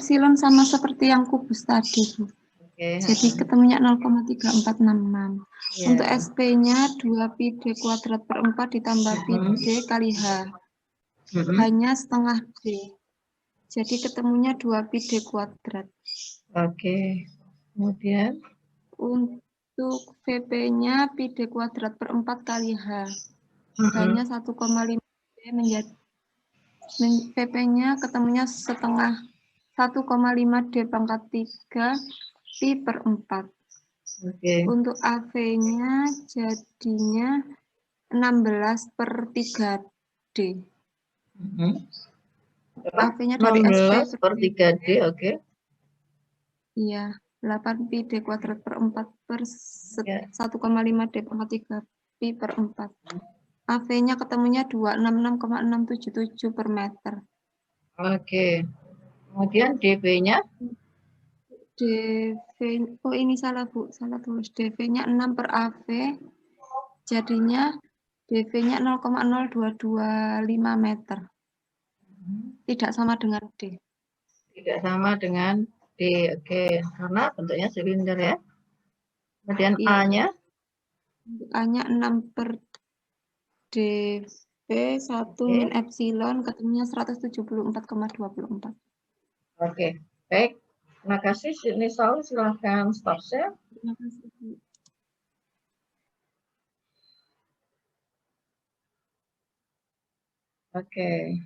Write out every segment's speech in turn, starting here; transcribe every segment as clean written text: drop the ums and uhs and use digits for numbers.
epsilon sama seperti yang kubus tadi, Bu. Jadi ketemunya 0,3466. Untuk SP-nya 2πd kuadrat per 4 ditambah πd kali H. Hanya setengah D. Jadi ketemunya 2πd kuadrat. Oke. Kemudian? Untuk VP-nya πd kuadrat per 4 kali H. Hanya 1,5 D menjadi VP-nya ketemunya setengah 1,5 D pangkat 3 pi per 4. Untuk AV-nya jadinya 16 per 3 D. AV-nya dari 16 per 3 D, oke. Iya, 8 pi D kuadrat per 4 per 1,5 D pangkat 3 pi per 4. AV-nya ketemunya 266,677 per meter. Oke. Kemudian DV-nya? DV, oh ini salah Bu, salah tulis. DV-nya 6 per AV, jadinya DV-nya 0,0225 meter. Tidak sama dengan D. Tidak sama dengan D, oke. Karena bentuknya silinder ya. Kemudian Iya. A-nya? A-nya 6 per DV 1 min epsilon, ketemunya 174,24. Oke, baik. Terima kasih. Sini Saul, silahkan stop share. Terima kasih, Bu. Oke.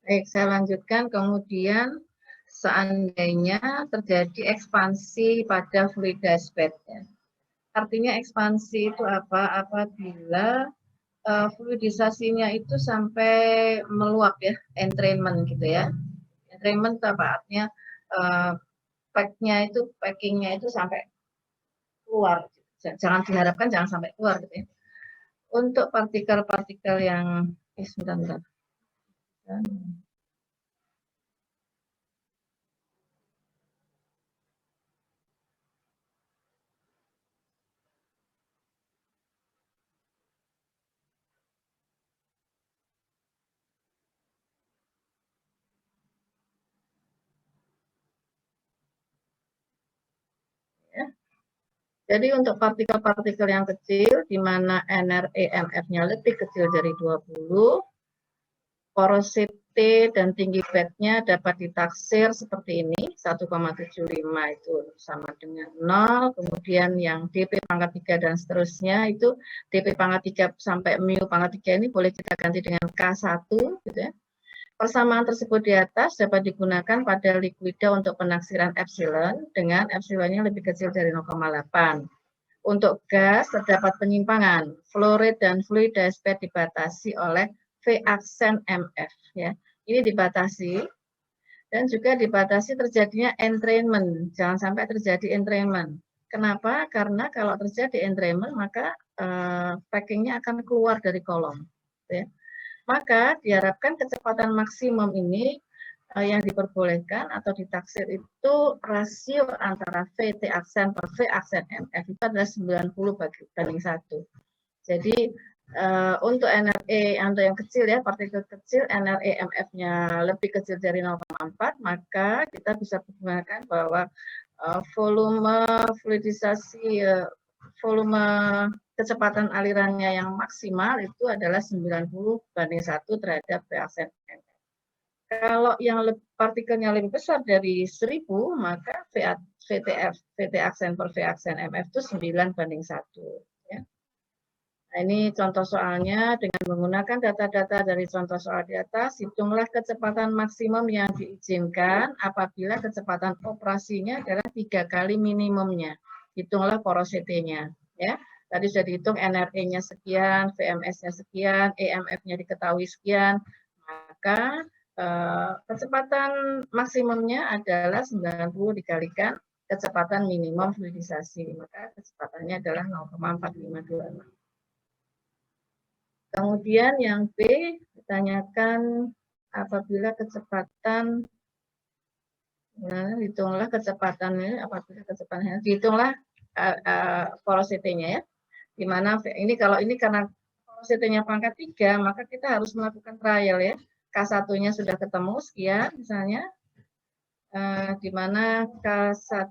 Baik, saya lanjutkan. Kemudian seandainya terjadi ekspansi pada fluid dashbed-nya. Artinya ekspansi itu apa? Apabila fluidisasinya itu sampai meluap ya, entrainment gitu ya. Entrainment itu apa? Artinya packingnya itu sampai keluar. Jangan diharapkan jangan sampai keluar gitu ya. Untuk partikel-partikel yang sebentar. Jadi untuk partikel-partikel yang kecil, di mana NREMF-nya lebih kecil dari 20, porosity dan tinggi bednya dapat ditaksir seperti ini, 1,75 itu sama dengan 0, kemudian yang dp pangkat 3 dan seterusnya itu dp pangkat 3 sampai mu pangkat 3 ini boleh kita ganti dengan K1, gitu ya. Persamaan tersebut di atas dapat digunakan pada liquida untuk penaksiran epsilon dengan epsilonnya lebih kecil dari 0,8. Untuk gas terdapat penyimpangan. Flow rate dan fluid dashbed dibatasi oleh V aksen MF. Ya. Ini dibatasi dan juga dibatasi terjadinya entrainment. Jangan sampai terjadi entrainment. Kenapa? Karena kalau terjadi entrainment maka packingnya akan keluar dari kolom. Ya. Maka diharapkan kecepatan maksimum ini yang diperbolehkan atau ditaksir itu rasio antara VT aksen per V aksen MF itu adalah 90/1. Jadi untuk NRE untuk yang kecil ya, partikel kecil, NRE MF-nya lebih kecil dari 0,4, maka kita bisa menggunakan bahwa volume fluidisasi volume kecepatan alirannya yang maksimal itu adalah 90/1 terhadap V aksen MF. Kalau yang partikelnya lebih besar dari 1000, maka VT aksen per V aksen MF itu 9/1. Ya. Nah, ini contoh soalnya dengan menggunakan data-data dari contoh soal di atas, hitunglah kecepatan maksimum yang diizinkan apabila kecepatan operasinya adalah 3 kali minimumnya. Hitunglah porosity-nya. Ya. Tadi sudah dihitung NRE-nya sekian, VMS-nya sekian, EMF-nya diketahui sekian, maka kecepatan maksimumnya adalah 90 dikalikan kecepatan minimum fluidisasi, maka kecepatannya adalah 0,4526. Kemudian yang B ditanyakan apabila kecepatan, nah, hitunglah kecepatannya, apabila kecepatannya, dihitunglah velocity-nya ya. Dimana ini kalau ini karena velocity-nya pangkat 3, maka kita harus melakukan trial ya. K1-nya sudah ketemu sekian misalnya, di mana K1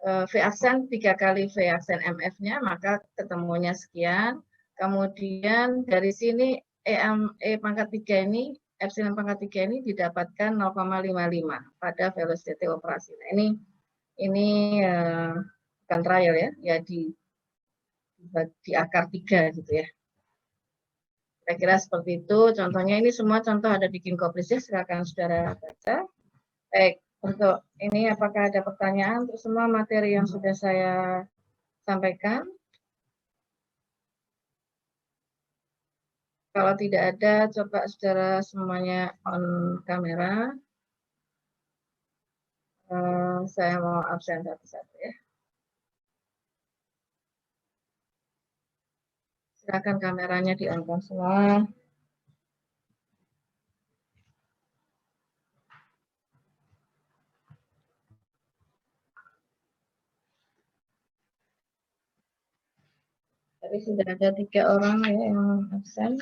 V aksen 3 kali V aksen MF-nya, maka ketemunya sekian. Kemudian dari sini E pangkat 3 ini, epsilon pangkat 3 ini didapatkan 0,55 pada velocity operasi. Nah, ini bukan trial ya di akar 3 gitu ya. Kira-kira seperti itu. Contohnya ini semua contoh ada di Ginkgopris ya, silakan saudara baca. Baik, untuk ini apakah ada pertanyaan untuk semua materi yang sudah saya sampaikan? Kalau tidak ada, coba saudara semuanya on kamera. Saya mau absen satu-satu ya. Silakan kameranya di-on semua. Tadi sudah ada 3 orang ya yang absen.